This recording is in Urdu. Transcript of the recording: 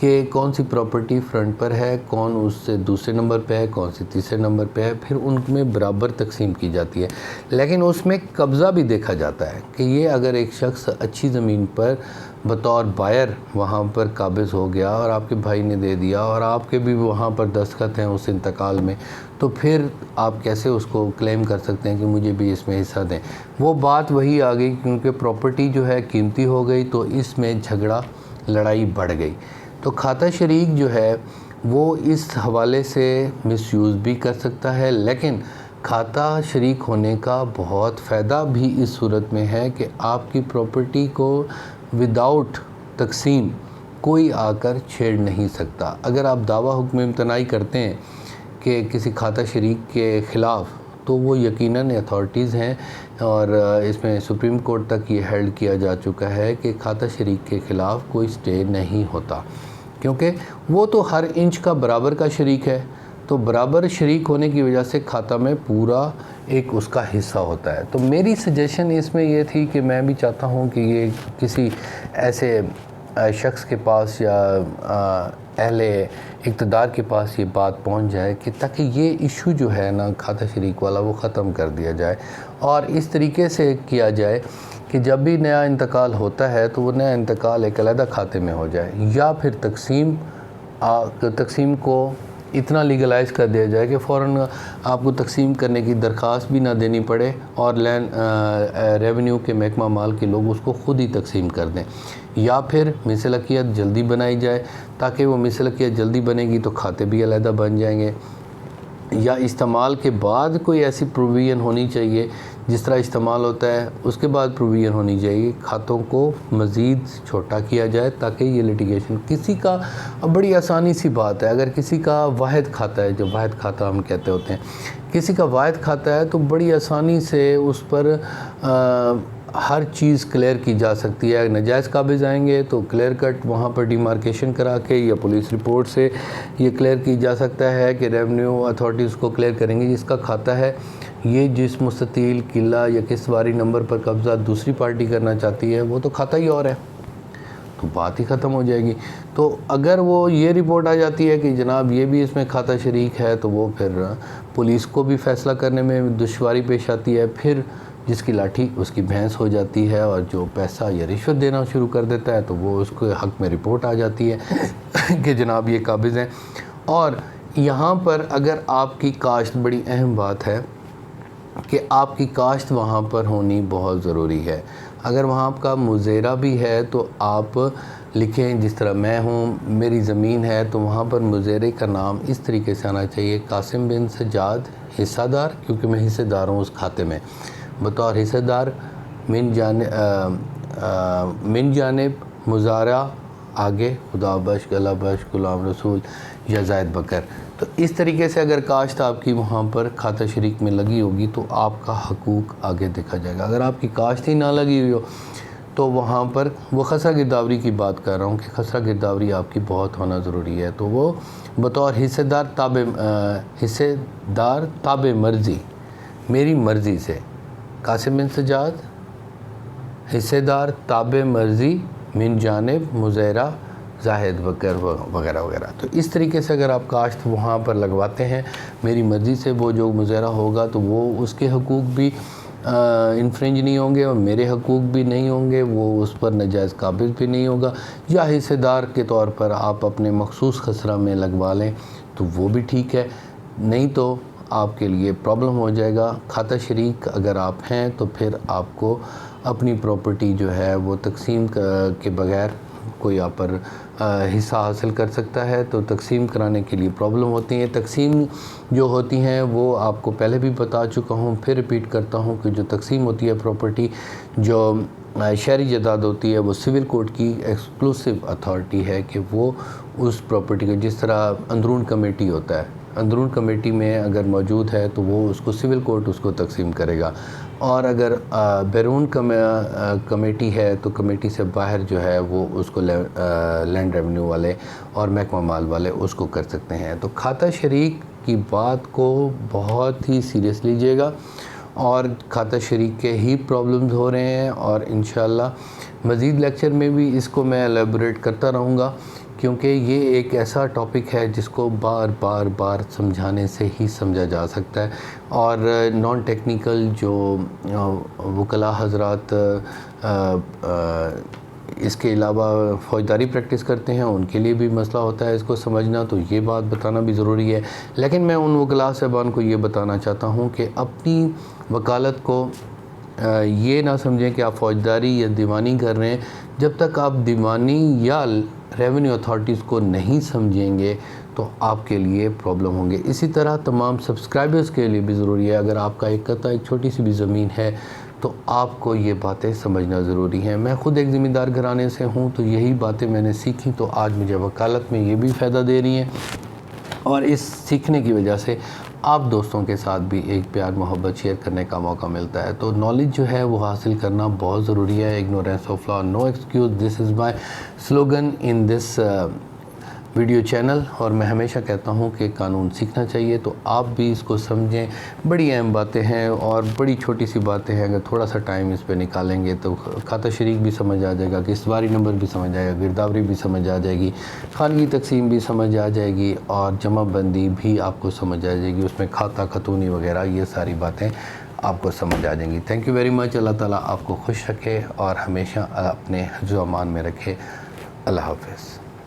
کہ کون سی پراپرٹی فرنٹ پر ہے، کون اس سے دوسرے نمبر پہ ہے، کون سی تیسرے نمبر پہ ہے، پھر ان میں برابر تقسیم کی جاتی ہے۔ لیکن اس میں قبضہ بھی دیکھا جاتا ہے کہ یہ اگر ایک شخص اچھی زمین پر بطور بائر وہاں پر قابض ہو گیا اور آپ کے بھائی نے دے دیا اور آپ کے بھی وہاں پر دستخط ہیں اس انتقال میں، تو پھر آپ کیسے اس کو کلیم کر سکتے ہیں کہ مجھے بھی اس میں حصہ دیں؟ وہ بات وہی آ گئی، کیونکہ پراپرٹی جو ہے قیمتی ہو گئی تو اس میں جھگڑا لڑائی بڑھ گئی۔ تو کھاتہ شریک جو ہے وہ اس حوالے سے مس یوز بھی کر سکتا ہے، لیکن کھاتہ شریک ہونے کا بہت فائدہ بھی اس صورت میں ہے کہ آپ کی پراپرٹی کو وداؤٹ تقسیم کوئی آ کر چھیڑ نہیں سکتا۔ اگر آپ دعویٰ حکم امتناعی کرتے ہیں کہ کسی کھاتہ شریک کے خلاف، تو وہ یقیناً اتھارٹیز ہیں، اور اس میں سپریم کورٹ تک یہ ہیلڈ کیا جا چکا ہے کہ کھاتہ شریک کے خلاف کوئی سٹے نہیں ہوتا، کیونکہ وہ تو ہر انچ کا برابر کا شریک ہے۔ تو برابر شریک ہونے کی وجہ سے کھاتہ میں پورا ایک اس کا حصہ ہوتا ہے۔ تو میری سجیشن اس میں یہ تھی کہ میں بھی چاہتا ہوں کہ یہ کسی ایسے شخص کے پاس یا اہل اقتدار کے پاس یہ بات پہنچ جائے کہ تاکہ یہ ایشو جو ہے نا کھاتہ شریک والا وہ ختم کر دیا جائے، اور اس طریقے سے کیا جائے کہ جب بھی نیا انتقال ہوتا ہے تو وہ نیا انتقال ایک علیحدہ کھاتے میں ہو جائے، یا پھر تقسیم کو اتنا لیگلائز کر دیا جائے کہ فوراً آپ کو تقسیم کرنے کی درخواست بھی نہ دینی پڑے، اور ریونیو کے محکمہ مال کے لوگ اس کو خود ہی تقسیم کر دیں، یا پھر مثلثیت جلدی بنائی جائے تاکہ وہ مثلثیت جلدی بنے گی تو کھاتے بھی علیحدہ بن جائیں گے، یا استعمال کے بعد کوئی ایسی پروویژن ہونی چاہیے، جس طرح استعمال ہوتا ہے اس کے بعد پروویژن ہونی چاہیے، کھاتوں کو مزید چھوٹا کیا جائے تاکہ یہ لیٹیگیشن کسی کا، بڑی آسانی سی بات ہے، اگر کسی کا واحد کھاتا ہے، جو واحد کھاتا ہم کہتے ہوتے ہیں، کسی کا واحد کھاتا ہے تو بڑی آسانی سے اس پر ہر چیز کلیئر کی جا سکتی ہے۔ ناجائز قابض آئیں گے تو کلیئر کٹ وہاں پر ڈیمارکیشن کرا کے یا پولیس رپورٹ سے یہ کلیئر کی جا سکتا ہے کہ ریونیو اتھارٹیز کو کلیئر کریں گے جس کا کھاتا ہے، یہ جس مستطیل قلعہ یا کس واری نمبر پر قبضہ دوسری پارٹی کرنا چاہتی ہے وہ تو کھاتا ہی اور ہے، تو بات ہی ختم ہو جائے گی۔ تو اگر وہ یہ رپورٹ آ جاتی ہے کہ جناب یہ بھی اس میں کھاتہ شریک ہے، تو وہ پھر پولیس کو بھی فیصلہ کرنے میں دشواری پیش آتی ہے، پھر جس کی لاٹھی اس کی بھینس ہو جاتی ہے، اور جو پیسہ یا رشوت دینا شروع کر دیتا ہے تو وہ اس کے حق میں رپورٹ آ جاتی ہے کہ جناب یہ قابض ہیں۔ اور یہاں پر اگر آپ کی کاشت، بڑی اہم بات ہے کہ آپ کی کاشت وہاں پر ہونی بہت ضروری ہے۔ اگر وہاں کا مزیرہ بھی ہے تو آپ لکھیں، جس طرح میں ہوں، میری زمین ہے تو وہاں پر مزیرے کا نام اس طریقے سے آنا چاہیے، قاسم بن سجاد حصہ دار، کیونکہ میں حصہ دار ہوں اس کھاتے میں، بطور حصہ دار من جانب مزارع آگے خدا بخش، اللہ بخش، غلام رسول یا زائد بکر۔ تو اس طریقے سے اگر کاشت آپ کی وہاں پر کھاتہ شریک میں لگی ہوگی تو آپ کا حقوق آگے دیکھا جائے گا۔ اگر آپ کی کاشت ہی نہ لگی ہوئی ہو تو وہاں پر وہ خسرہ گرداوری کی بات کر رہا ہوں کہ خسرہ گرداوری آپ کی بہت ہونا ضروری ہے، تو وہ بطور حصہ دار تابع مرضی، میری مرضی سے، قاسم بن سجاد حصہ دار تابع مرضی من جانب مزیرہ زاہد بکر وغیرہ وغیرہ۔ تو اس طریقے سے اگر آپ کاشت وہاں پر لگواتے ہیں میری مرضی سے، وہ جو مزیرہ ہوگا تو وہ اس کے حقوق بھی انفرنج نہیں ہوں گے اور میرے حقوق بھی نہیں ہوں گے، وہ اس پر ناجائز قابض بھی نہیں ہوگا، یا حصہ دار کے طور پر آپ اپنے مخصوص خسرہ میں لگوا لیں تو وہ بھی ٹھیک ہے، نہیں تو آپ کے لیے پرابلم ہو جائے گا۔ کھاتہ شریک اگر آپ ہیں تو پھر آپ کو اپنی پراپرٹی جو ہے وہ تقسیم کے بغیر کوئی آپ پر حصہ حاصل کر سکتا ہے، تو تقسیم کرانے کے لیے پرابلم ہوتی ہیں۔ تقسیم جو ہوتی ہیں وہ آپ کو پہلے بھی بتا چکا ہوں، پھر ریپیٹ کرتا ہوں کہ جو تقسیم ہوتی ہے پراپرٹی، جو شہری جائیداد ہوتی ہے، وہ سول کوڈ کی ایکسکلوسیو اتھارٹی ہے کہ وہ اس پراپرٹی کو، جس طرح اندرون کمیٹی ہوتا ہے، اندرون کمیٹی میں اگر موجود ہے تو وہ اس کو سول کورٹ اس کو تقسیم کرے گا، اور اگر بیرون کمیٹی ہے تو کمیٹی سے باہر جو ہے وہ اس کو لینڈ ریونیو والے اور محکمہ مال والے اس کو کر سکتے ہیں۔ تو کھاتہ شریک کی بات کو بہت ہی سیریس لیجیے گا، اور کھاتہ شریک کے ہی پرابلمز ہو رہے ہیں، اور انشاءاللہ مزید لیکچر میں بھی اس کو میں ایلیبوریٹ کرتا رہوں گا کیونکہ یہ ایک ایسا ٹاپک ہے جس کو بار بار بار سمجھانے سے ہی سمجھا جا سکتا ہے، اور نان ٹیکنیکل جو وکلاء حضرات اس کے علاوہ فوجداری پریکٹس کرتے ہیں ان کے لیے بھی مسئلہ ہوتا ہے اس کو سمجھنا، تو یہ بات بتانا بھی ضروری ہے۔ لیکن میں ان وکلاء صاحبان کو یہ بتانا چاہتا ہوں کہ اپنی وکالت کو یہ نہ سمجھیں کہ آپ فوجداری یا دیوانی کر رہے ہیں، جب تک آپ دیوانی یا ریونیو اتھارٹیز کو نہیں سمجھیں گے تو آپ کے لیے پرابلم ہوں گے۔ اسی طرح تمام سبسکرائبرز کے لیے بھی ضروری ہے، اگر آپ کا ایک قطعہ ایک چھوٹی سی بھی زمین ہے تو آپ کو یہ باتیں سمجھنا ضروری ہیں۔ میں خود ایک ذمہ دار گھرانے سے ہوں، تو یہی باتیں میں نے سیکھی تو آج مجھے وکالت میں یہ بھی فائدہ دے رہی ہیں، اور اس سیکھنے کی وجہ سے آپ دوستوں کے ساتھ بھی ایک پیار محبت شیئر کرنے کا موقع ملتا ہے۔ تو نالج جو ہے وہ حاصل کرنا بہت ضروری ہے۔ Ignorance of law no excuse, this is my slogan in this video channel, اور میں ہمیشہ کہتا ہوں کہ قانون سیکھنا چاہیے، تو آپ بھی اس کو سمجھیں۔ بڑی اہم باتیں ہیں اور بڑی چھوٹی سی باتیں ہیں، اگر تھوڑا سا ٹائم اس پہ نکالیں گے تو کھاتہ شریک بھی سمجھ آ جائے گا، قسط نمبر بھی سمجھ آئے گا، گرداوری بھی سمجھ آ جائے گی، خانگی تقسیم بھی سمجھ آ جائے گی، اور جمع بندی بھی آپ کو سمجھ آ جائے گی، اس میں کھاتہ خاتونی وغیرہ یہ ساری باتیں آپ کو سمجھ آ جائیں گی۔ Thank you very much. اللہ تعالیٰ آپ کو خوش رکھے اور ہمیشہ اپنے حفظ و امان میں رکھے۔ اللہ حافظ۔